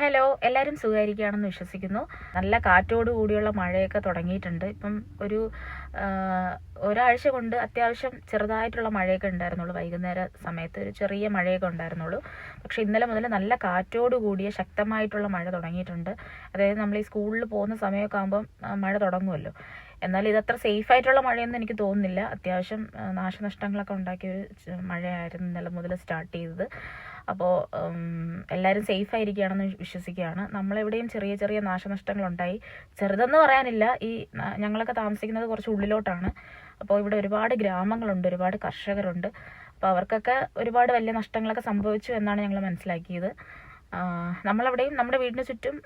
Hello, എല്ലാവരും സുഖമായിരിക്കുകയാണെന്ന് വിശ്വസിക്കുന്നു. നല്ല കാറ്റോട് കൂടിയുള്ള മഴയൊക്കെ തുടങ്ങിയിട്ടുണ്ട്. ഇപ്പം ഒരാഴ്ച കൊണ്ട് അത്യാവശ്യം ചെറുതായിട്ടുള്ള മഴയൊക്കെ ഉണ്ടായിരുന്നുള്ളൂ. വൈകുന്നേര സമയത്ത് ഒരു ചെറിയ മഴയൊക്കെ ഉണ്ടായിരുന്നുള്ളൂ. പക്ഷേ ഇന്നലെ മുതൽ നല്ല കാറ്റോട് കൂടിയ ശക്തമായിട്ടുള്ള മഴ തുടങ്ങിയിട്ടുണ്ട്. അതായത് നമ്മൾ ഈ സ്കൂളിൽ പോകുന്ന സമയമൊക്കെ ആകുമ്പം മഴ തുടങ്ങുമല്ലോ. എന്നാൽ ഇതത്ര സേഫായിട്ടുള്ള മഴയൊന്നും എനിക്ക് തോന്നുന്നില്ല. അത്യാവശ്യം നാശനഷ്ടങ്ങളൊക്കെ ഉണ്ടാക്കിയൊരു മഴയായിരുന്നു ഇന്നലെ മുതൽ സ്റ്റാർട്ട് ചെയ്തത്. അപ്പോൾ എല്ലാവരും സേഫായിരിക്കുകയാണെന്ന് വിശ്വസിക്കുകയാണ്. നമ്മളെവിടെയും ചെറിയ ചെറിയ നാശനഷ്ടങ്ങളുണ്ടായി. ചെറുതെന്ന് പറയാനില്ല. ഞങ്ങളൊക്കെ താമസിക്കുന്നത് കുറച്ച് ഉള്ളിലോട്ടാണ്. അപ്പോൾ ഇവിടെ ഒരുപാട് ഗ്രാമങ്ങളുണ്ട്, ഒരുപാട് കർഷകരുണ്ട്. അപ്പോൾ അവർക്കൊക്കെ ഒരുപാട് വലിയ നഷ്ടങ്ങളൊക്കെ സംഭവിച്ചു എന്നാണ് ഞങ്ങൾ മനസ്സിലാക്കിയത്. നമ്മളവിടെയും നമ്മുടെ വീടിന് ചുറ്റും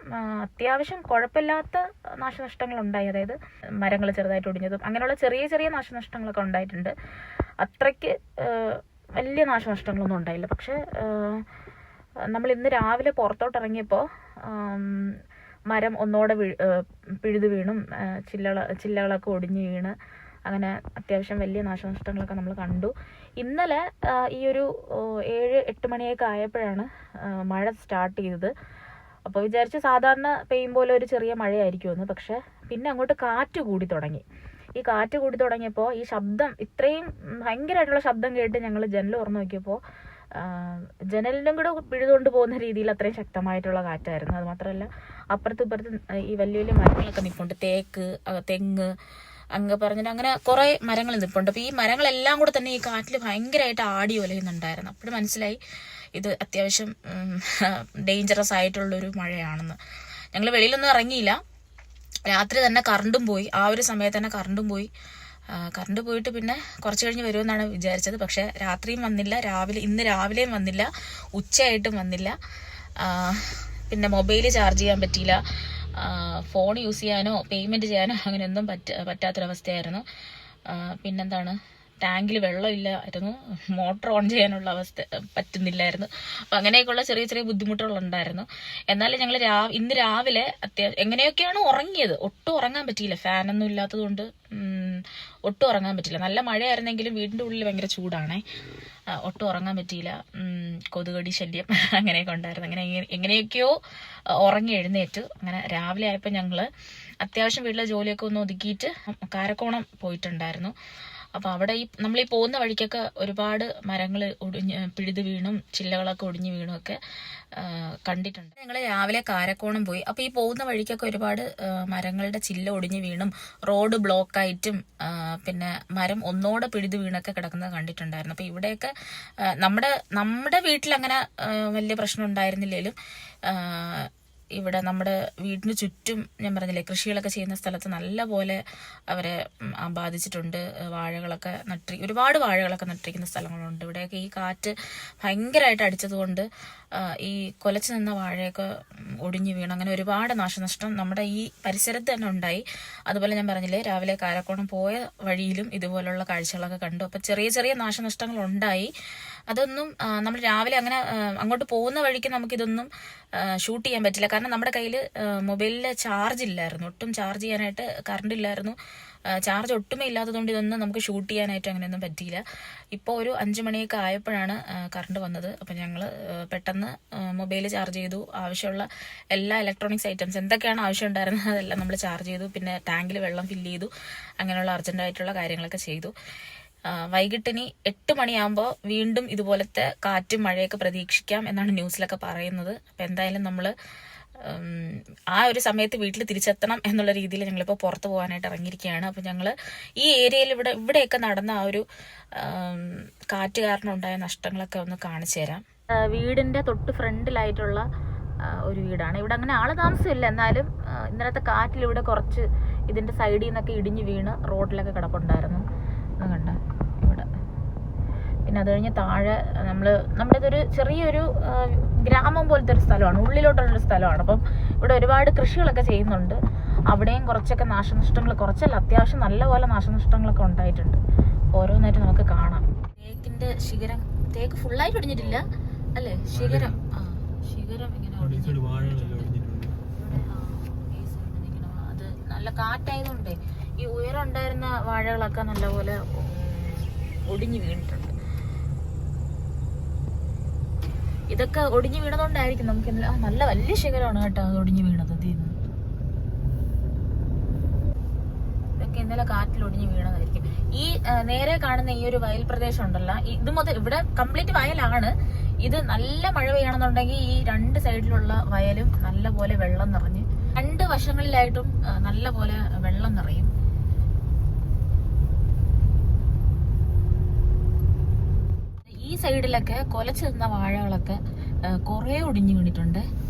അത്യാവശ്യം കുഴപ്പമില്ലാത്ത നാശനഷ്ടങ്ങളുണ്ടായി. അതായത് മരങ്ങൾ ചെറുതായിട്ട് ഒടിഞ്ഞതും അങ്ങനെയുള്ള ചെറിയ ചെറിയ നാശനഷ്ടങ്ങളൊക്കെ ഉണ്ടായിട്ടുണ്ട്. അത്രയ്ക്ക് വലിയ നാശനഷ്ടങ്ങളൊന്നും ഉണ്ടായില്ല. പക്ഷേ നമ്മൾ ഇന്ന് രാവിലെ പുറത്തോട്ടിറങ്ങിയപ്പോൾ മരം ഒന്നോടെ പിഴുതു വീണും ചില്ലകളൊക്കെ ഒടിഞ്ഞു വീണ് അങ്ങനെ അത്യാവശ്യം വലിയ നാശനഷ്ടങ്ങളൊക്കെ നമ്മൾ കണ്ടു. ഇന്നലെ ഈ ഒരു 7-8 മണിയൊക്കെ ആയപ്പോഴാണ് മഴ സ്റ്റാർട്ട് ചെയ്തത്. അപ്പോൾ വിചാരിച്ച് സാധാരണ പെയ്യും പോലെ ഒരു ചെറിയ മഴയായിരിക്കുമെന്ന്. പക്ഷേ പിന്നെ അങ്ങോട്ട് കാറ്റ് കൂടി തുടങ്ങി. ഈ കാറ്റ് കൂടി തുടങ്ങിയപ്പോൾ ഈ ശബ്ദം ഇത്രയും ഭയങ്കരമായിട്ടുള്ള ശബ്ദം കേട്ട് ഞങ്ങൾ ജനൽ തുറന്നു നോക്കിയപ്പോൾ ജനലിനും കൂടെ പിഴുതുകൊണ്ട് പോകുന്ന രീതിയിൽ അത്രയും ശക്തമായിട്ടുള്ള കാറ്റായിരുന്നു. അത് മാത്രമല്ല അപ്പുറത്തും ഇപ്പുറത്തും ഈ വലിയ വലിയ മരങ്ങളൊക്കെ നിൽപ്പുണ്ട്. തേക്ക്, തെങ്ങ് അങ്ങ് പറഞ്ഞിട്ട് അങ്ങനെ കുറേ മരങ്ങൾ നിൽപ്പുണ്ട്. അപ്പോൾ ഈ മരങ്ങളെല്ലാം കൂടെ തന്നെ ഈ കാറ്റിൽ ഭയങ്കരമായിട്ട് ആടി ഒലയുന്നുണ്ടായിരുന്നു. അപ്പോഴും മനസ്സിലായി ഇത് അത്യാവശ്യം ഡേഞ്ചറസ് ആയിട്ടുള്ളൊരു മഴയാണെന്ന്. ഞങ്ങൾ വെളിയിലൊന്നും ഇറങ്ങിയില്ല. രാത്രി തന്നെ കറണ്ടും പോയി. ആ ഒരു സമയത്ത് തന്നെ കറണ്ടും പോയി. കറണ്ട് പോയിട്ട് പിന്നെ കുറച്ച് കഴിഞ്ഞ് വരുമെന്നാണ് വിചാരിച്ചത്. പക്ഷേ രാത്രിയും വന്നില്ല, ഇന്ന് രാവിലെയും വന്നില്ല, ഉച്ചയായിട്ടും വന്നില്ല. പിന്നെ മൊബൈൽ ചാർജ് ചെയ്യാൻ പറ്റിയില്ല, ഫോൺ യൂസ് ചെയ്യാനോ പേയ്മെൻറ്റ് ചെയ്യാനോ അങ്ങനെയൊന്നും പറ്റാത്തൊരവസ്ഥയായിരുന്നു. പിന്നെന്താണ്, ടാങ്കിൽ വെള്ളമില്ലായിരുന്നു, മോട്ടർ ഓൺ ചെയ്യാനുള്ള അവസ്ഥ പറ്റുന്നില്ലായിരുന്നു. അപ്പം അങ്ങനെയൊക്കെയുള്ള ചെറിയ ചെറിയ ബുദ്ധിമുട്ടുകളുണ്ടായിരുന്നു. എന്നാലും ഞങ്ങൾ ഇന്ന് രാവിലെ എങ്ങനെയൊക്കെയാണ് ഉറങ്ങിയത്. ഒട്ടും ഉറങ്ങാൻ പറ്റിയില്ല, ഫാനൊന്നും ഇല്ലാത്തത് കൊണ്ട് ഒട്ടും ഉറങ്ങാൻ പറ്റില്ല. നല്ല മഴയായിരുന്നെങ്കിലും വീടിൻ്റെ ഉള്ളിൽ ഭയങ്കര ചൂടാണേ, ഒട്ടും ഉറങ്ങാൻ പറ്റിയില്ല. കൊതുകടി ശല്യം അങ്ങനെയൊക്കെ ഉണ്ടായിരുന്നു. അങ്ങനെ എങ്ങനെയൊക്കെയോ ഉറങ്ങി എഴുന്നേറ്റു. അങ്ങനെ രാവിലെ ആയപ്പോൾ ഞങ്ങൾ അത്യാവശ്യം വീട്ടിലെ ജോലിയൊക്കെ ഒന്ന് ഒതുക്കിയിട്ട് കാരക്കോണം പോയിട്ടുണ്ടായിരുന്നു. അപ്പോൾ അവിടെ നമ്മളീ പോകുന്ന വഴിക്കൊക്കെ ഒരുപാട് മരങ്ങൾ പിഴുതു വീണും ചില്ലകളൊക്കെ ഒടിഞ്ഞു വീണും ഒക്കെ കണ്ടിട്ടുണ്ട്. ഞങ്ങൾ രാവിലെ കാരക്കോണം പോയി. അപ്പോൾ ഈ പോകുന്ന വഴിക്കൊക്കെ ഒരുപാട് മരങ്ങളുടെ ചില്ല ഒടിഞ്ഞു വീണും റോഡ് ബ്ലോക്കായിട്ടും പിന്നെ മരം ഒന്നോടെ പിഴുതു വീണൊക്കെ കിടക്കുന്നത് കണ്ടിട്ടുണ്ടായിരുന്നു. അപ്പോൾ ഇവിടെയൊക്കെ നമ്മുടെ വീട്ടിലങ്ങനെ വലിയ പ്രശ്നം ഉണ്ടായിരുന്നില്ലെങ്കിലും ഇവിടെ നമ്മുടെ വീടിന് ചുറ്റും ഞാൻ പറഞ്ഞില്ലേ കൃഷികളൊക്കെ ചെയ്യുന്ന സ്ഥലത്ത് നല്ല പോലെ അവരെ ബാധിച്ചിട്ടുണ്ട്. വാഴകളൊക്കെ ഒരുപാട് വാഴകളൊക്കെ നട്ടിരിക്കുന്ന സ്ഥലങ്ങളുണ്ട്. ഇവിടെയൊക്കെ ഈ കാറ്റ് ഭയങ്കരമായിട്ട് അടിച്ചതുകൊണ്ട് ഈ കൊലച്ചു നിന്ന വാഴയൊക്കെ ഒടിഞ്ഞു വീണു. അങ്ങനെ ഒരുപാട് നാശനഷ്ടം നമ്മുടെ ഈ പരിസരത്ത് തന്നെ ഉണ്ടായി. അതുപോലെ ഞാൻ പറഞ്ഞില്ലേ രാവിലെ കാരക്കോണം പോയ വഴിയിലും ഇതുപോലുള്ള കാഴ്ചകളൊക്കെ കണ്ടു. അപ്പോൾ ചെറിയ ചെറിയ നാശനഷ്ടങ്ങൾ ഉണ്ടായി. അതൊന്നും നമ്മൾ രാവിലെ അങ്ങനെ അങ്ങോട്ട് പോകുന്ന വഴിക്ക് നമുക്കിതൊന്നും ഷൂട്ട് ചെയ്യാൻ പറ്റില്ല. കാരണം നമ്മുടെ കയ്യിൽ മൊബൈലിൽ ചാർജ് ഇല്ലായിരുന്നു, ഒട്ടും ചാർജ് ചെയ്യാനായിട്ട് കറണ്ട് ഇല്ലായിരുന്നു. ചാർജ് ഒട്ടുമേ ഇല്ലാത്തതുകൊണ്ട് ഇതൊന്നും നമുക്ക് ഷൂട്ട് ചെയ്യാനായിട്ട് അങ്ങനെയൊന്നും പറ്റിയില്ല. ഇപ്പോൾ ഒരു 5 മണിയൊക്കെ ആയപ്പോഴാണ് കറണ്ട് വന്നത്. അപ്പം ഞങ്ങൾ പെട്ടെന്ന് മൊബൈൽ ചാർജ് ചെയ്തു. ആവശ്യമുള്ള എല്ലാ ഇലക്ട്രോണിക്സ് ഐറ്റംസ് എന്തൊക്കെയാണ് ആവശ്യം ഉണ്ടായിരുന്നത് അതെല്ലാം നമ്മൾ ചാർജ് ചെയ്തു. പിന്നെ ടാങ്കിൽ വെള്ളം ഫില്ല് ചെയ്തു. അങ്ങനെയുള്ള അർജൻറ്റായിട്ടുള്ള കാര്യങ്ങളൊക്കെ ചെയ്തു. വൈകിട്ടിനി 8 മണിയാകുമ്പോൾ വീണ്ടും ഇതുപോലത്തെ കാറ്റും മഴയൊക്കെ പ്രതീക്ഷിക്കാം എന്നാണ് ന്യൂസിലൊക്കെ പറയുന്നത്. അപ്പം എന്തായാലും നമ്മൾ ആ ഒരു സമയത്ത് വീട്ടിൽ തിരിച്ചെത്തണം എന്നുള്ള രീതിയിൽ ഞങ്ങളിപ്പോൾ പുറത്ത് പോകാനായിട്ട് ഇറങ്ങിയിരിക്കുകയാണ്. അപ്പം ഞങ്ങൾ ഈ ഏരിയയിൽ ഇവിടെയൊക്കെ നടന്ന ആ ഒരു കാറ്റ് കാരണം ഉണ്ടായ നഷ്ടങ്ങളൊക്കെ ഒന്ന് കാണിച്ചു തരാം. വീടിൻ്റെ തൊട്ട് ഫ്രണ്ടിലായിട്ടുള്ള ഒരു വീടാണ്. ഇവിടെ അങ്ങനെ ആൾ താമസമില്ല. എന്നാലും ഇന്നലത്തെ കാറ്റിൽ ഇവിടെ കുറച്ച് ഇതിൻ്റെ സൈഡിൽ നിന്നൊക്കെ ഇടിഞ്ഞ് വീണ് റോഡിലൊക്കെ കിടപ്പുണ്ടായിരുന്നു. കണ്ട ഇവിടെ. പിന്നെ അത് കഴിഞ്ഞ് താഴെ നമ്മുടെ ഇതൊരു ചെറിയൊരു ഗ്രാമം പോലത്തെ ഒരു സ്ഥലമാണ്, ഉള്ളിലോട്ടുള്ളൊരു സ്ഥലമാണ്. അപ്പം ഇവിടെ ഒരുപാട് കൃഷികളൊക്കെ ചെയ്യുന്നുണ്ട്. അവിടെയും കുറച്ചൊക്കെ നാശനഷ്ടങ്ങൾ, കുറച്ചല്ല അത്യാവശ്യം നല്ലപോലെ നാശനഷ്ടങ്ങളൊക്കെ ഉണ്ടായിട്ടുണ്ട്. ഓരോന്നായിട്ട് നമുക്ക് കാണാം. തേക്കിൻ്റെ ശിഖരം, തേക്ക് ഫുള്ളായിട്ട് ഒടിഞ്ഞിട്ടില്ല അല്ലേ, ശിഖരം ഇങ്ങനെ അത് നല്ല കാറ്റായതുകൊണ്ട് ഈ ഉയരം ഉണ്ടായിരുന്ന വാഴകളൊക്കെ നല്ലപോലെ ഒടിഞ്ഞു വീണിട്ടുണ്ട്. ഇതൊക്കെ ഒടിഞ്ഞു വീണതുകൊണ്ടായിരിക്കും നമുക്ക് നല്ല വലിയ ശിഖരമാണ് കേട്ടോ അത് ഒടിഞ്ഞു വീണത്. ഇതൊക്കെ ഇന്നലെ കാറ്റിൽ ഒടിഞ്ഞു വീണതായിരിക്കും. ഈ നേരെ കാണുന്ന ഈ ഒരു വയൽ പ്രദേശം ഉണ്ടല്ലോ, ഇത് മുതൽ ഇവിടെ കംപ്ലീറ്റ് വയലാണ്. ഇത് നല്ല മഴ പെയ്യണമെന്നുണ്ടെങ്കിൽ ഈ രണ്ട് സൈഡിലുള്ള വയലും നല്ല പോലെ വെള്ളം നിറഞ്ഞ്, രണ്ട് വശങ്ങളിലായിട്ടും നല്ല പോലെ വെള്ളം നിറയും. ഈ സൈഡിലൊക്കെ കൊലച്ചു നിന്ന വാഴകളൊക്കെ കുറെ ഒടിഞ്ഞു വീണിട്ടുണ്ട്.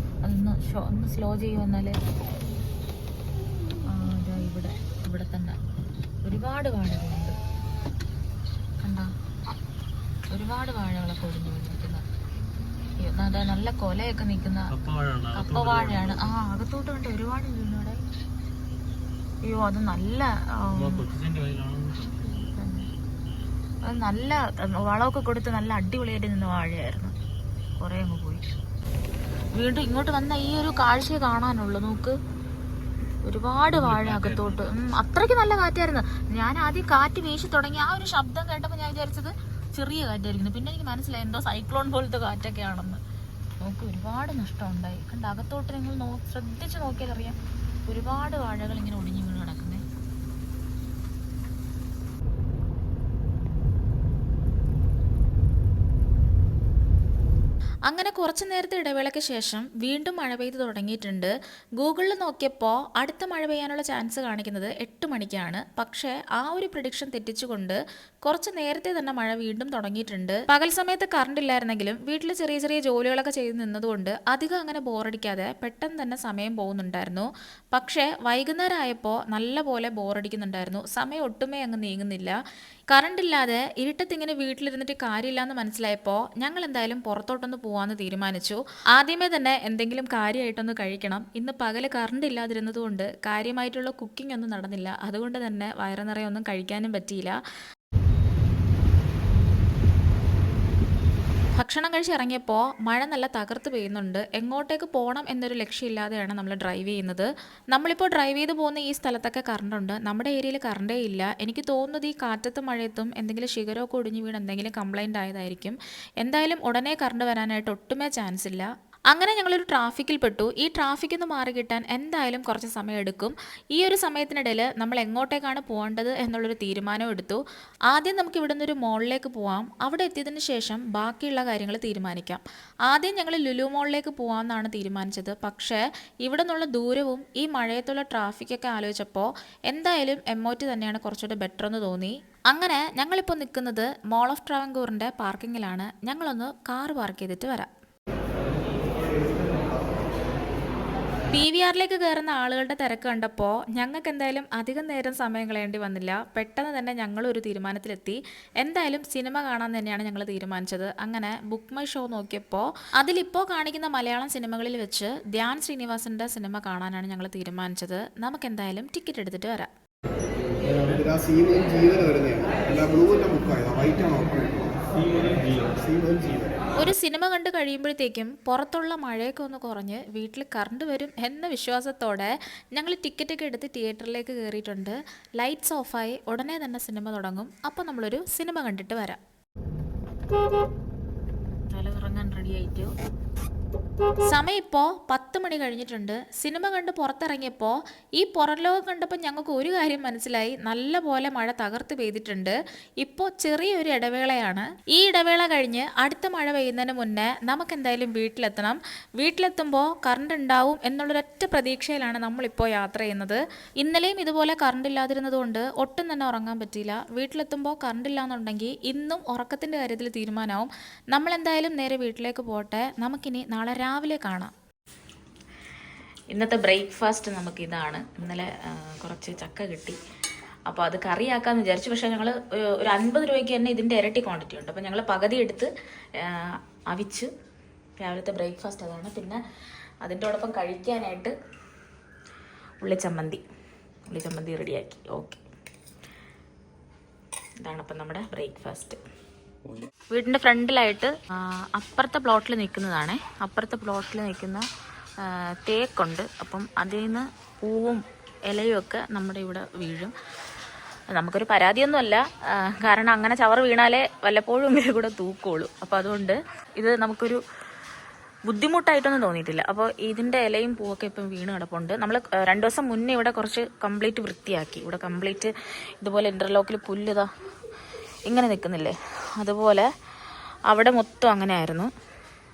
ഒന്ന് സ്ലോ ചെയ്യുമെന്നാല് ഇവിടെ തന്നെ ഒരുപാട് വാഴകളുണ്ട്. കണ്ടോ, ഒരുപാട് വാഴകളൊക്കെ ഒടിഞ്ഞു വീണിരിക്കുന്നത്. നല്ല കൊലയൊക്കെ നിൽക്കുന്ന കപ്പവാഴയാണ്. അകത്തോട്ട് കണ്ട് ഒരുപാട് വീണോടെ. അയ്യോ, അത് നല്ല വളമൊക്കെ കൊടുത്ത് നല്ല അടിപൊളിയായിട്ട് നിന്ന വാഴയായിരുന്നു. കുറെ അങ്ങ് പോയി. വീണ്ടും ഇങ്ങോട്ട് വന്ന ഈ ഒരു കാഴ്ചയെ കാണാനുള്ളു. നോക്ക്, ഒരുപാട് വാഴ അകത്തോട്ട്. അത്രയ്ക്ക് നല്ല കാറ്റായിരുന്നു. ഞാൻ ആദ്യം കാറ്റ് വീശി തുടങ്ങി ആ ഒരു ശബ്ദം കേട്ടപ്പോൾ ഞാൻ വിചാരിച്ചത് ചെറിയ കാറ്റായിരിക്കുന്നു. പിന്നെ എനിക്ക് മനസ്സിലായി എന്തോ സൈക്ലോൺ പോലത്തെ കാറ്റൊക്കെ ആണെന്ന്. നോക്ക്, ഒരുപാട് നഷ്ടം ഉണ്ടായി. കണ്ട, അകത്തോട്ട് നിങ്ങൾ ശ്രദ്ധിച്ച് നോക്കിയാൽ അറിയാം, ഒരുപാട് വാഴകൾ ഇങ്ങനെ ഒടിഞ്ഞു വീണ് കിടക്കുന്നത്. അങ്ങനെ കുറച്ചു നേരത്തെ ഇടവേളയ്ക്ക് ശേഷം വീണ്ടും മഴ പെയ്ത് തുടങ്ങിയിട്ടുണ്ട്. ഗൂഗിളിൽ നോക്കിയപ്പോൾ അടുത്ത മഴ പെയ്യാനുള്ള ചാൻസ് കാണിക്കുന്നത് 8 മണിക്കാണ്. പക്ഷേ ആ ഒരു പ്രഡിക്ഷൻ തെറ്റിച്ചുകൊണ്ട് കുറച്ച് നേരത്തെ തന്നെ മഴ വീണ്ടും തുടങ്ങിയിട്ടുണ്ട്. പകൽ സമയത്ത് കറണ്ട് ഇല്ലായിരുന്നെങ്കിലും വീട്ടിൽ ചെറിയ ചെറിയ ജോലികളൊക്കെ ചെയ്ത് നിന്നതുകൊണ്ട് അധികം അങ്ങനെ ബോറടിക്കാതെ പെട്ടെന്ന് തന്നെ സമയം പോകുന്നുണ്ടായിരുന്നു. പക്ഷേ വൈകുന്നേരം ആയപ്പോൾ നല്ല പോലെ ബോറടിക്കുന്നുണ്ടായിരുന്നു. സമയം ഒട്ടുമേ അങ്ങ് നീങ്ങുന്നില്ല. കറണ്ട് ഇല്ലാതെ ഇരുട്ടത്തിങ്ങനെ വീട്ടിലിരുന്നിട്ട് കാര്യമില്ലാന്ന് മനസ്സിലായപ്പോൾ ഞങ്ങൾ എന്തായാലും പുറത്തോട്ടൊന്ന് പോവാന്ന് തീരുമാനിച്ചു. ആദ്യമേ തന്നെ എന്തെങ്കിലും കാര്യമായിട്ടൊന്ന് കഴിക്കണം. ഇന്ന് പകല് കറണ്ട് ഇല്ലാതിരുന്നത് കൊണ്ട് കാര്യമായിട്ടുള്ള കുക്കിംഗ് ഒന്നും നടന്നില്ല. അതുകൊണ്ട് തന്നെ വയറ് നിറയെ ഒന്നും കഴിക്കാനും പറ്റിയില്ല. ഭക്ഷണം കഴിച്ചിറങ്ങിയപ്പോൾ മഴ നല്ല തകർത്ത് പെയ്യുന്നുണ്ട്. എങ്ങോട്ടേക്ക് പോകണം എന്നൊരു ലക്ഷ്യമില്ലാതെയാണ് നമ്മൾ ഡ്രൈവ് ചെയ്യുന്നത്. നമ്മളിപ്പോൾ ഡ്രൈവ് ചെയ്ത് പോകുന്ന ഈ സ്ഥലത്തൊക്കെ കറണ്ടുണ്ട്. നമ്മുടെ ഏരിയയിൽ കറണ്ടേ ഇല്ല. എനിക്ക് തോന്നുന്നത് ഈ കാറ്റത്തും മഴയത്തും എന്തെങ്കിലും ശിഖരമൊക്കെ ഒടിഞ്ഞു വീണ് എന്തെങ്കിലും കംപ്ലൈൻ്റ് ആയതായിരിക്കും. എന്തായാലും ഉടനെ കറണ്ട് വരാനായിട്ട് ഒട്ടുമേ ചാൻസ് ഇല്ല. അങ്ങനെ ഞങ്ങളൊരു ട്രാഫിക്കിൽ പെട്ടു. ഈ ട്രാഫിക്കിൽ നിന്ന് മാറി കിട്ടാൻ എന്തായാലും കുറച്ച് സമയം എടുക്കും. ഈ ഒരു സമയത്തിനിടയിൽ നമ്മൾ എങ്ങോട്ടേക്കാണ് പോകേണ്ടത് എന്നുള്ളൊരു തീരുമാനം എടുത്തു. ആദ്യം നമുക്ക് ഇവിടെ നിന്നൊരു മോളിലേക്ക് പോവാം. അവിടെ എത്തിയതിന് ശേഷം ബാക്കിയുള്ള കാര്യങ്ങൾ തീരുമാനിക്കാം. ആദ്യം ഞങ്ങൾ ലുലു മോളിലേക്ക് പോകാമെന്നാണ് തീരുമാനിച്ചത്. പക്ഷേ ഇവിടെ നിന്നുള്ള ദൂരവും ഈ മഴയത്തുള്ള ട്രാഫിക്കൊക്കെ ആലോചിച്ചപ്പോൾ എന്തായാലും MOT തന്നെയാണ് കുറച്ചുകൂടെ ബെറ്റർ എന്ന് തോന്നി. അങ്ങനെ ഞങ്ങളിപ്പോൾ നിൽക്കുന്നത് മോൾ ഓഫ് ട്രാവൻകൂറിൻ്റെ പാർക്കിങ്ങിലാണ്. ഞങ്ങളൊന്ന് കാർ പാർക്ക് ചെയ്തിട്ട് വരാം. PVRലേക്ക് കയറുന്ന ആളുകളുടെ തിരക്ക് കണ്ടപ്പോൾ ഞങ്ങൾക്ക് എന്തായാലും അധികം നേരം സമയം കളയേണ്ടി വന്നില്ല. പെട്ടെന്ന് തന്നെ ഞങ്ങളൊരു തീരുമാനത്തിലെത്തി. എന്തായാലും സിനിമ കാണാൻ തന്നെയാണ് ഞങ്ങൾ തീരുമാനിച്ചത്. അങ്ങനെ ബുക്ക് മൈ ഷോ നോക്കിയപ്പോൾ അതിലിപ്പോൾ കാണിക്കുന്ന മലയാളം സിനിമകളിൽ വെച്ച് ധ്യാൻ ശ്രീനിവാസൻ്റെ സിനിമ കാണാനാണ് ഞങ്ങൾ തീരുമാനിച്ചത്. നമുക്ക് എന്തായാലും ടിക്കറ്റ് എടുത്തിട്ട് വരാം. ഒരു സിനിമ കണ്ട് കഴിയുമ്പോഴത്തേക്കും പുറത്തുള്ള മഴയൊക്കെ ഒന്ന് കുറഞ്ഞ് വീട്ടിൽ കറണ്ട് വരും എന്ന വിശ്വാസത്തോടെ ഞങ്ങൾ ടിക്കറ്റൊക്കെ എടുത്ത് തിയേറ്ററിലേക്ക് കയറിയിട്ടുണ്ട്. ലൈറ്റ്സ് ഓഫായി ഉടനെ തന്നെ സിനിമ തുടങ്ങും. അപ്പോൾ നമ്മളൊരു സിനിമ കണ്ടിട്ട് വരാം. തലകറങ്ങാൻ റെഡി ആയിട്ട് സമയം ഇപ്പോൾ 10 മണി കഴിഞ്ഞിട്ടുണ്ട്. സിനിമ കണ്ട് പുറത്തിറങ്ങിയപ്പോൾ ഈ പുറംലോകം കണ്ടപ്പോൾ ഞങ്ങൾക്ക് ഒരു കാര്യം മനസ്സിലായി. നല്ല പോലെ മഴ തകർത്ത് പെയ്തിട്ടുണ്ട്. ഇപ്പോൾ ചെറിയൊരു ഇടവേളയാണ്. ഈ ഇടവേള കഴിഞ്ഞ് അടുത്ത മഴ പെയ്യുന്നതിന് മുന്നേ നമുക്ക് എന്തായാലും വീട്ടിലെത്തണം. വീട്ടിലെത്തുമ്പോൾ കറണ്ട് ഉണ്ടാവും എന്നുള്ളൊരൊറ്റ പ്രതീക്ഷയിലാണ് നമ്മളിപ്പോൾ യാത്ര ചെയ്യുന്നത്. ഇന്നലെയും ഇതുപോലെ കറണ്ട് ഇല്ലാതിരുന്നത് കൊണ്ട് ഒട്ടും തന്നെ ഉറങ്ങാൻ പറ്റിയില്ല. വീട്ടിലെത്തുമ്പോൾ കറണ്ട് ഇല്ലാന്നുണ്ടെങ്കിൽ ഇന്നും ഉറക്കത്തിൻ്റെ കാര്യത്തിൽ തീരുമാനമാവും. നമ്മളെന്തായാലും നേരെ വീട്ടിലേക്ക് പോട്ടെ. നമുക്കിനി നാളെ രാവിലെ കാണാം. ഇന്നത്തെ ബ്രേക്ക്ഫാസ്റ്റ് നമുക്കിതാണ്. ഇന്നലെ കുറച്ച് ചക്ക കിട്ടി, അപ്പോൾ അത് കറിയാക്കാമെന്ന് വിചാരിച്ചു. പക്ഷേ ഞങ്ങൾ ഒരു 50 രൂപയ്ക്ക് തന്നെ ഇതിൻ്റെ ഇരട്ടി ക്വാണ്ടിറ്റി ഉണ്ട്. അപ്പോൾ ഞങ്ങൾ പകുതി എടുത്ത് അവിച്ച് രാവിലത്തെ ബ്രേക്ക്ഫാസ്റ്റ് അതാണ്. പിന്നെ അതിൻ്റെ ഒപ്പം കഴിക്കാനായിട്ട് ഉള്ളിച്ചമ്മന്തി റെഡിയാക്കി. ഓക്കെ, ഇതാണ് അപ്പം നമ്മുടെ ബ്രേക്ക്ഫാസ്റ്റ്. വീടിൻ്റെ ഫ്രണ്ടിലായിട്ട് അപ്പുറത്തെ പ്ലോട്ടിൽ നിൽക്കുന്നതാണേ. അപ്പുറത്തെ പ്ലോട്ടിൽ നിൽക്കുന്ന തേക്കുണ്ട്. അപ്പം അതിൽ നിന്ന് പൂവും ഇലയും ഒക്കെ നമ്മുടെ ഇവിടെ വീഴും. നമുക്കൊരു പരാതിയൊന്നുമല്ല, കാരണം അങ്ങനെ ചവറ് വീണാലേ വല്ലപ്പോഴും ഇവർ കൂടെ തൂക്കുള്ളൂ. അപ്പോൾ അതുകൊണ്ട് ഇത് നമുക്കൊരു ബുദ്ധിമുട്ടായിട്ടൊന്നും തോന്നിയിട്ടില്ല. അപ്പോൾ ഇതിൻ്റെ ഇലയും പൂവൊക്കെ ഇപ്പം വീണ് കിടപ്പുണ്ട്. നമ്മൾ 2 ദിവസം മുന്നേ ഇവിടെ കുറച്ച് കംപ്ലീറ്റ് വൃത്തിയാക്കി. ഇവിടെ കംപ്ലീറ്റ് ഇതുപോലെ ഇൻ്റർലോക്കിൽ പുല്ലിതാ ഇങ്ങനെ നിൽക്കുന്നില്ലേ, അതുപോലെ അവിടെ മൊത്തം അങ്ങനെ ആയിരുന്നു.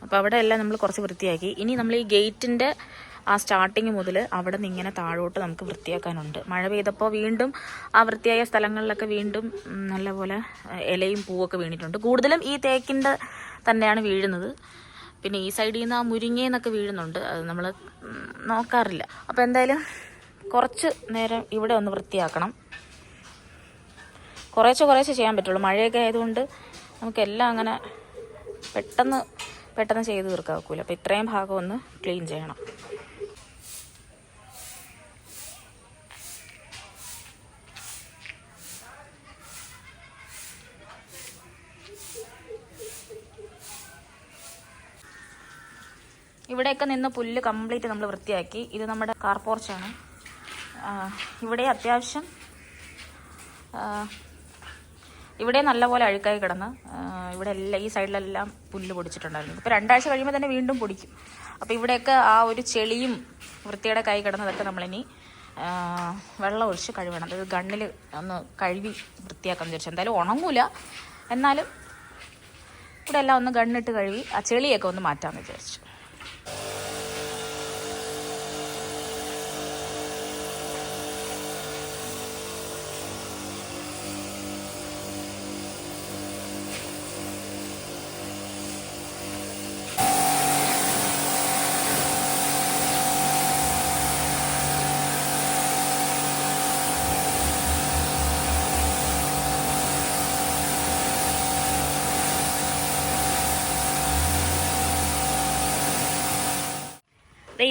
അപ്പോൾ അവിടെ എല്ലാം നമ്മൾ കുറച്ച് വൃത്തിയാക്കി. ഇനി നമ്മൾ ഈ ഗേറ്റിൻ്റെ ആ സ്റ്റാർട്ടിങ് മുതൽ അവിടെ നിന്ന് ഇങ്ങനെ താഴോട്ട് നമുക്ക് വൃത്തിയാക്കാനുണ്ട്. മഴ പെയ്തപ്പോൾ വീണ്ടും ആ വൃത്തിയായ സ്ഥലങ്ങളിലൊക്കെ വീണ്ടും നല്ലപോലെ ഇലയും പൂവൊക്കെ വീണിട്ടുണ്ട്. കൂടുതലും ഈ തേക്കിൻ്റെ തന്നെയാണ് വീഴുന്നത്. പിന്നെ ഈ സൈഡിൽ നിന്ന് ആ മുരിങ്ങയെന്നൊക്കെ വീഴുന്നുണ്ട്, അത് നമ്മൾ നോക്കാറില്ല. അപ്പോൾ എന്തായാലും കുറച്ച് നേരം ഇവിടെ ഒന്ന് വൃത്തിയാക്കണം. കുറേശ്ശെ ചെയ്യാൻ പറ്റുള്ളൂ. മഴയൊക്കെ ആയതുകൊണ്ട് നമുക്കെല്ലാം അങ്ങനെ പെട്ടെന്ന് ചെയ്ത് തീർക്കാക്കൂല. അപ്പോൾ ഇത്രയും ഭാഗം ഒന്ന് ക്ലീൻ ചെയ്യണം. ഇവിടെയൊക്കെ നിന്ന് പുല്ല് കംപ്ലീറ്റ് നമ്മൾ വൃത്തിയാക്കി. ഇത് നമ്മുടെ കാർ പോർച്ചാണ്. ഇവിടെ അത്യാവശ്യം ഇവിടെ നല്ലപോലെ അഴുക്കായി കിടന്ന് ഇവിടെ എല്ലാം ഈ സൈഡിലെല്ലാം പുല്ല് പൊടിച്ചിട്ടുണ്ടായിരുന്നു. ഇപ്പോൾ 2 ആഴ്ച കഴിയുമ്പോൾ തന്നെ വീണ്ടും പൊടിക്കും. അപ്പോൾ ഇവിടെയൊക്കെ ആ ഒരു ചെളിയും വൃത്തിയുടെ കൈ കിടന്നതൊക്കെ നമ്മളിനി വെള്ളം ഒഴിച്ച് കഴുകണം. അതായത് ഗണ്ണിൽ ഒന്ന് കഴുകി വൃത്തിയാക്കാമെന്ന് വിചാരിച്ചു. എന്തായാലും ഉണങ്ങൂല, എന്നാലും ഇവിടെ എല്ലാം ഒന്ന് ഗണ്ണിട്ട് കഴുകി ആ ചെളിയൊക്കെ ഒന്ന് മാറ്റാമെന്ന് വിചാരിച്ചു.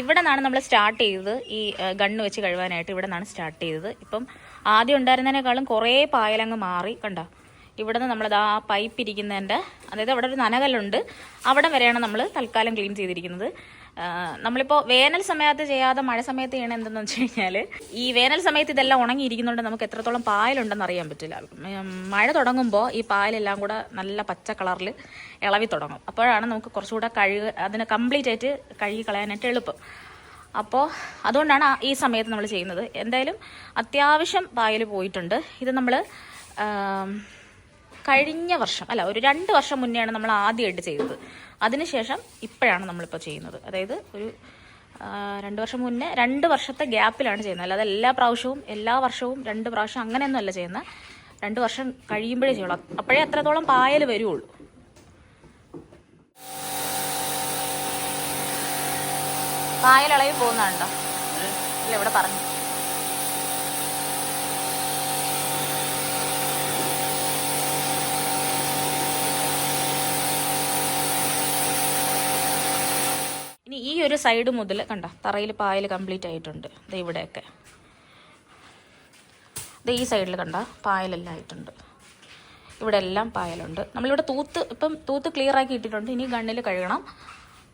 ഇവിടെ നിന്നാണ് നമ്മൾ സ്റ്റാർട്ട് ചെയ്തത്. ഈ ഗണ്ണ് വെച്ച് കഴുകാനായിട്ട് ഇവിടെ നിന്നാണ് സ്റ്റാർട്ട് ചെയ്തത്. ഇപ്പം ആദ്യം ഉണ്ടായിരുന്നതിനേക്കാളും കുറേ പായലങ്ങ് മാറി. കണ്ടോ, ഇവിടെ നിന്ന് നമ്മളത് ആ പൈപ്പ് ഇരിക്കുന്നതിൻ്റെ, അതായത് അവിടെ ഒരു നനകല്ലുണ്ട്, അവിടെ വരെയാണ് നമ്മൾ തൽക്കാലം ക്ലീൻ ചെയ്തിരിക്കുന്നത്. നമ്മളിപ്പോൾ വേനൽ സമയത്ത് ചെയ്യാതെ മഴ സമയത്ത് ചെയ്യണം എന്തെന്ന് വെച്ച് കഴിഞ്ഞാൽ, ഈ വേനൽ സമയത്ത് ഇതെല്ലാം ഉണങ്ങിയിരിക്കുന്നുണ്ട് നമുക്ക് എത്രത്തോളം പായലുണ്ടെന്ന് അറിയാൻ പറ്റില്ല. മഴ തുടങ്ങുമ്പോൾ ഈ പായലെല്ലാം കൂടെ നല്ല പച്ച കളറിൽ ഇളവി തുടങ്ങും. അപ്പോഴാണ് നമുക്ക് കുറച്ചുകൂടെ അതിനെ കംപ്ലീറ്റ് ആയിട്ട് കഴുകി കളയാനായിട്ട് എളുപ്പം. അപ്പോൾ അതുകൊണ്ടാണ് ഈ സമയത്ത് നമ്മൾ ചെയ്യുന്നത്. എന്തായാലും അത്യാവശ്യം പായൽ പോയിട്ടുണ്ട്. ഇത് നമ്മൾ കഴിഞ്ഞ വർഷം അല്ല, ഒരു 2 വർഷം മുന്നെയാണ് നമ്മൾ ആദ്യമായിട്ട് ചെയ്തത്. അതിനുശേഷം ഇപ്പോഴാണ് നമ്മളിപ്പോൾ ചെയ്യുന്നത്. അതായത് ഒരു 2 വർഷം മുന്നേ 2 വർഷത്തെ ഗ്യാപ്പിലാണ് ചെയ്യുന്നത്. അല്ലാതെ എല്ലാ വർഷവും 2 പ്രാവശ്യം അങ്ങനെയൊന്നും അല്ല ചെയ്യുന്നത്. 2 വർഷം കഴിയുമ്പോഴേ ചെയ്യുള്ളൂ. അപ്പോഴേ അത്രത്തോളം പായൽ വരുള്ളൂ. പായൽ ഇളകി പോകുന്നുണ്ടോ? ഇല്ല, ഇവിടെ പറഞ്ഞു. ഇനി ഈ ഒരു സൈഡ് മുതൽ കണ്ട തറയിൽ പായൽ കംപ്ലീറ്റ് ആയിട്ടുണ്ട്. ഇവിടെയൊക്കെ ഈ സൈഡിൽ കണ്ട പായലെല്ലാം ആയിട്ടുണ്ട്. ഇവിടെ എല്ലാം പായലുണ്ട്. നമ്മളിവിടെ തൂത്ത് ക്ലിയർ ആക്കി ഇട്ടിട്ടുണ്ട്. ഇനി ഗണ്ണിൽ കഴുകണം.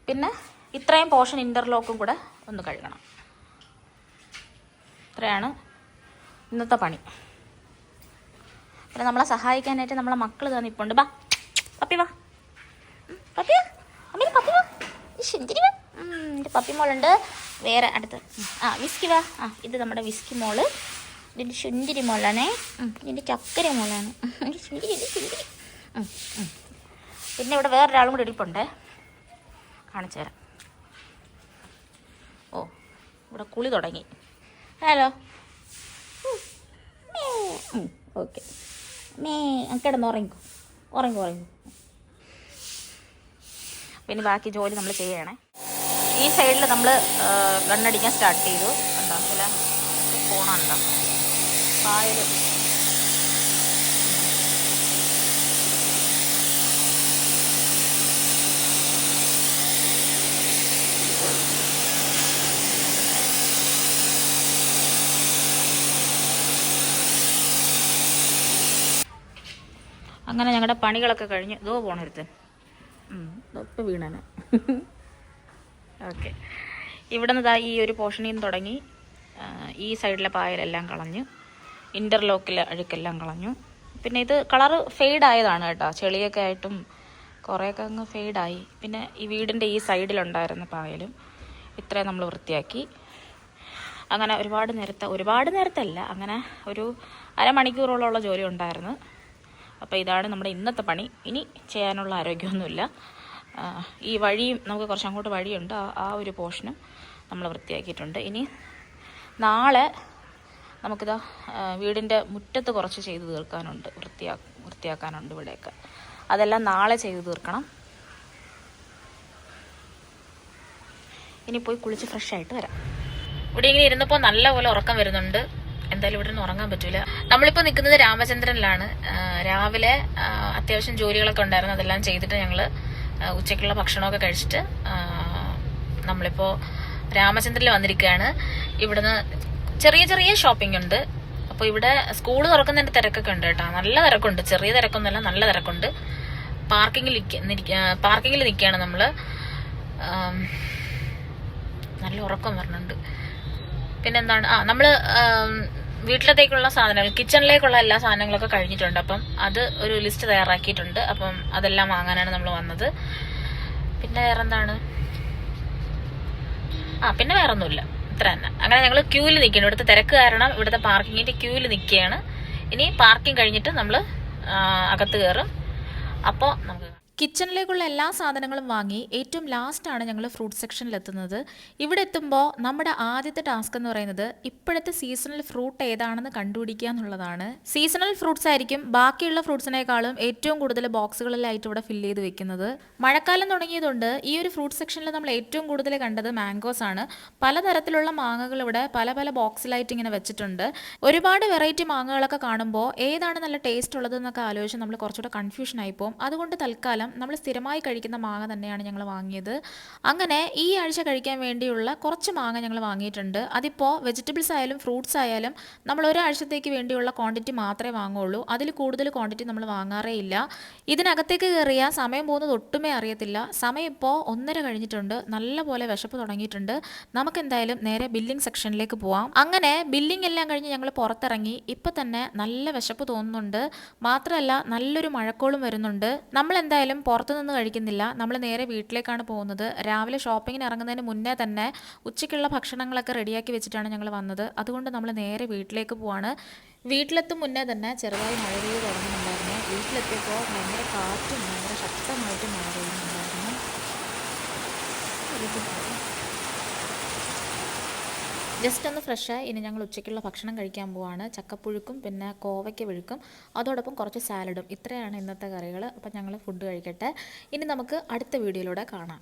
പിന്നെ ഇത്രയും പോർഷൻ ഇൻ്റർലോക്കും കൂടെ ഒന്ന് കഴുകണം. ഇത്രയാണ് ഇന്നത്തെ പണി. പിന്നെ നമ്മളെ സഹായിക്കാനായിട്ട് നമ്മളെ മക്കൾ തന്നെ ഇപ്പോണ്ട്. ബാ പപ്പി, വാ പപ്പി, അമ്മ പപ്പി വാ, ശുന്തിരി വാ. എൻ്റെ പപ്പി മോളുണ്ട്. വേറെ അടുത്ത് വിസ്കി വാ. ഇത് നമ്മുടെ വിസ്കി മോള്. ഇതിൻ്റെ ശുന്തിരി മോളാണേ. ഇതിൻ്റെ ചക്കര മോളാണ്. ശുന്തിരി. പിന്നെ ഇവിടെ വേറൊരാളും കൂടി ഇരിപ്പുണ്ടേ, കാണിച്ചു തരാം. ഓ, ഇവിടെ കുളി തുടങ്ങി. ഹലോ. ഓക്കെ, കിടന്ന് ഉറങ്ങൂ. പിന്നെ ബാക്കി ജോലി നമ്മൾ ചെയ്യണേ. ഈ സൈഡിൽ നമ്മൾ ഗണ്ണടിക്കാൻ സ്റ്റാർട്ട് ചെയ്തു. കണ്ടോ, ഇതിലെ ഫോണുണ്ടോ പായൽ. അങ്ങനെ ഞങ്ങളുടെ പണികളൊക്കെ കഴിഞ്ഞ് ഇതോ പോണരുത്തൻ ഇപ്പം വീണാണ്. ഓക്കെ, ഇവിടെ നിന്ന് ഈ ഒരു പോർഷനിൽ നിന്ന് തുടങ്ങി ഈ സൈഡിലെ പായലെല്ലാം കളഞ്ഞു, ഇൻ്റർലോക്കിലെ അഴുക്കെല്ലാം കളഞ്ഞു. പിന്നെ ഇത് കളറ് ഫെയ്ഡ് ആയതാണ് കേട്ടോ, ചെളിയൊക്കെ ആയിട്ടും കുറേയൊക്കെ അങ്ങ് ഫെയ്ഡായി. പിന്നെ ഈ വീടിൻ്റെ ഈ സൈഡിലുണ്ടായിരുന്ന പായലും ഇത്രയും നമ്മൾ വൃത്തിയാക്കി. അങ്ങനെ ഒരുപാട് നേരത്തല്ല, അങ്ങനെ ഒരു അരമണിക്കൂറോളമുള്ള ജോലി ഉണ്ടായിരുന്നു. അപ്പോൾ ഇതാണ് നമ്മുടെ ഇന്നത്തെ പണി. ഇനി ചെയ്യാനുള്ള ആരോഗ്യമൊന്നുമില്ല. ഈ വഴിയും നമുക്ക് കുറച്ച് അങ്ങോട്ട് വഴിയുണ്ട്, ആ ഒരു പോർഷനും നമ്മൾ വൃത്തിയാക്കിയിട്ടുണ്ട്. ഇനി നാളെ നമുക്കിതാ വീടിൻ്റെ മുറ്റത്ത് കുറച്ച് ചെയ്ത് തീർക്കാനുണ്ട്, വൃത്തിയാക്കാനുണ്ട് ഇവിടെയൊക്കെ. അതെല്ലാം നാളെ ചെയ്ത് തീർക്കണം. ഇനി പോയി കുളിച്ച് ഫ്രഷായിട്ട് വരാം. ഇവിടെ ഇങ്ങനെ ഇരുന്നപ്പോൾ നല്ലപോലെ ഉറക്കം വരുന്നുണ്ട്. എന്തായാലും ഇവിടെ നിന്ന് ഉറങ്ങാൻ പറ്റൂല. നമ്മളിപ്പോൾ നിൽക്കുന്നത് രാമചന്ദ്രനിലാണ്. രാവിലെ അത്യാവശ്യം ജോലികളൊക്കെ ഉണ്ടായിരുന്നു, അതെല്ലാം ചെയ്തിട്ട് ഞങ്ങൾ ഉച്ചയ്ക്കുള്ള ഭക്ഷണമൊക്കെ കഴിച്ചിട്ട് നമ്മളിപ്പോൾ രാമചന്ദ്രനിൽ വന്നിരിക്കുകയാണ്. ഇവിടുന്ന് ചെറിയ ഷോപ്പിംഗ് ഉണ്ട്. അപ്പോൾ ഇവിടെ സ്കൂൾ തുറക്കുന്നതിൻ്റെ തിരക്കൊക്കെ ഉണ്ട് കേട്ടോ, നല്ല തിരക്കുണ്ട്. ചെറിയ തിരക്കൊന്നുമല്ല, നല്ല തിരക്കുണ്ട്. പാർക്കിങ്ങിൽ നിൽക്കുകയാണ് നമ്മൾ. നല്ല ഉറക്കം വരുന്നുണ്ട്. പിന്നെന്താണ്, നമ്മൾ വീട്ടിലത്തേക്കുള്ള സാധനങ്ങൾ, കിച്ചണിലേക്കുള്ള എല്ലാ സാധനങ്ങളൊക്കെ കഴിഞ്ഞിട്ടുണ്ട്. അപ്പം അത് ഒരു ലിസ്റ്റ് തയ്യാറാക്കിയിട്ടുണ്ട്. അപ്പം അതെല്ലാം വാങ്ങാനാണ് നമ്മൾ വന്നത്. പിന്നെ വേറെന്താണ്, പിന്നെ വേറൊന്നുമില്ല, ഇത്ര തന്നെ. അങ്ങനെ ഞങ്ങൾ ക്യൂവിൽ നിൽക്കുകയാണ്. ഇവിടുത്തെ തിരക്ക് കാരണം ഇവിടുത്തെ പാർക്കിങ്ങിൻ്റെ ക്യൂവിൽ നിൽക്കുകയാണ്. ഇനി പാർക്കിംഗ് കഴിഞ്ഞിട്ട് നമ്മൾ അകത്ത് കയറും. അപ്പോൾ നമുക്ക് കിച്ചണിലേക്കുള്ള എല്ലാ സാധനങ്ങളും വാങ്ങി ഏറ്റവും ലാസ്റ്റാണ് ഞങ്ങൾ ഫ്രൂട്ട് സെക്ഷനിൽ എത്തുന്നത്. ഇവിടെ എത്തുമ്പോൾ നമ്മുടെ ആദ്യത്തെ ടാസ്ക് എന്ന് പറയുന്നത് ഇപ്പോഴത്തെ സീസണൽ ഫ്രൂട്ട് ഏതാണെന്ന് കണ്ടുപിടിക്കുക എന്നുള്ളതാണ്. സീസണൽ ഫ്രൂട്ട്സ് ആയിരിക്കും ബാക്കിയുള്ള ഫ്രൂട്ട്സിനേക്കാളും ഏറ്റവും കൂടുതൽ ബോക്സുകളിലായിട്ട് ഇവിടെ ഫില്ല് ചെയ്ത് വെക്കുന്നത്. മഴക്കാലം തുടങ്ങിയതുകൊണ്ട് ഈ ഒരു ഫ്രൂട്ട് സെക്ഷനിൽ നമ്മൾ ഏറ്റവും കൂടുതൽ കണ്ടത് മാംഗോസ് ആണ്. പലതരത്തിലുള്ള മാങ്ങകൾ ഇവിടെ പല ബോക്സിലായിട്ട് ഇങ്ങനെ വെച്ചിട്ടുണ്ട്. ഒരുപാട് വെറൈറ്റി മാങ്ങകളൊക്കെ കാണുമ്പോൾ ഏതാണ് നല്ല ടേസ്റ്റ് ഉള്ളതെന്നൊക്കെ ആലോചിച്ച് നമ്മൾ കുറച്ചുകൂടെ കൺഫ്യൂഷൻ ആയിപ്പോവും. അതുകൊണ്ട് തൽക്കാലം നമ്മൾ സ്ഥിരമായി കഴിക്കുന്ന മാങ്ങ തന്നെയാണ് ഞങ്ങൾ വാങ്ങിയത്. അങ്ങനെ ഈ ആഴ്ച കഴിക്കാൻ വേണ്ടിയുള്ള കുറച്ച് മാങ്ങ ഞങ്ങൾ വാങ്ങിയിട്ടുണ്ട്. അതിപ്പോൾ വെജിറ്റബിൾസ് ആയാലും ഫ്രൂട്ട്സ് ആയാലും നമ്മൾ ഒരാഴ്ചത്തേക്ക് വേണ്ടിയുള്ള ക്വാണ്ടിറ്റി മാത്രമേ വാങ്ങുള്ളൂ. അതിൽ കൂടുതൽ ക്വാണ്ടിറ്റി നമ്മൾ വാങ്ങാറേ ഇല്ല. ഇതിനകത്തേക്ക് കയറിയ സമയം പോകുന്നത് ഒട്ടുമേ അറിയത്തില്ല. സമയം ഇപ്പോൾ 1:30 കഴിഞ്ഞിട്ടുണ്ട്. നല്ലപോലെ വിശപ്പ് തുടങ്ങിയിട്ടുണ്ട്. നമുക്ക് എന്തായാലും നേരെ ബില്ലിംഗ് സെക്ഷനിലേക്ക് പോവാം. അങ്ങനെ ബില്ലിംഗ് എല്ലാം കഴിഞ്ഞ് ഞങ്ങൾ പുറത്തിറങ്ങി. ഇപ്പം തന്നെ നല്ല വിശപ്പ് തോന്നുന്നുണ്ട്. മാത്രമല്ല നല്ലൊരു മഴക്കോളും വരുന്നുണ്ട്. നമ്മൾ എന്തായാലും പുറത്തുനിന്ന് കഴിക്കുന്നില്ല, നമ്മൾ നേരെ വീട്ടിലേക്കാണ് പോകുന്നത്. രാവിലെ ഷോപ്പിങ്ങിന് ഇറങ്ങുന്നതിന് മുന്നേ തന്നെ ഉച്ചയ്ക്കുള്ള ഭക്ഷണങ്ങളൊക്കെ റെഡിയാക്കി വെച്ചിട്ടാണ് ഞങ്ങൾ വന്നത്. അതുകൊണ്ട് നമ്മൾ നേരെ വീട്ടിലേക്ക് പോവാണ്. വീട്ടിലെത്തും മുന്നേ തന്നെ ചെറുതായി മഴ പെയ്ത് തുടങ്ങുന്നുണ്ടായിരുന്നു. വീട്ടിലെത്തിയപ്പോൾ ഭയങ്കര കാറ്റും ഭയങ്കര ശക്തമായിട്ട് മഴ പെയ്യുന്നുണ്ടായിരുന്നു. ജസ്റ്റ് ഒന്ന് ഫ്രഷായി ഇനി ഞങ്ങൾ ഉച്ചയ്ക്കുള്ള ഭക്ഷണം കഴിക്കാൻ പോവാണ്. ചക്കപ്പുഴുക്കും പിന്നെ കോവയ്ക്ക പുഴുക്കും അതോടൊപ്പം കുറച്ച് സാലഡും. ഇത്രയാണ് ഇന്നത്തെ കറികൾ. അപ്പം ഞങ്ങൾ ഫുഡ് കഴിക്കട്ടെ. ഇനി നമുക്ക് അടുത്ത വീഡിയോയിലൂടെ കാണാം.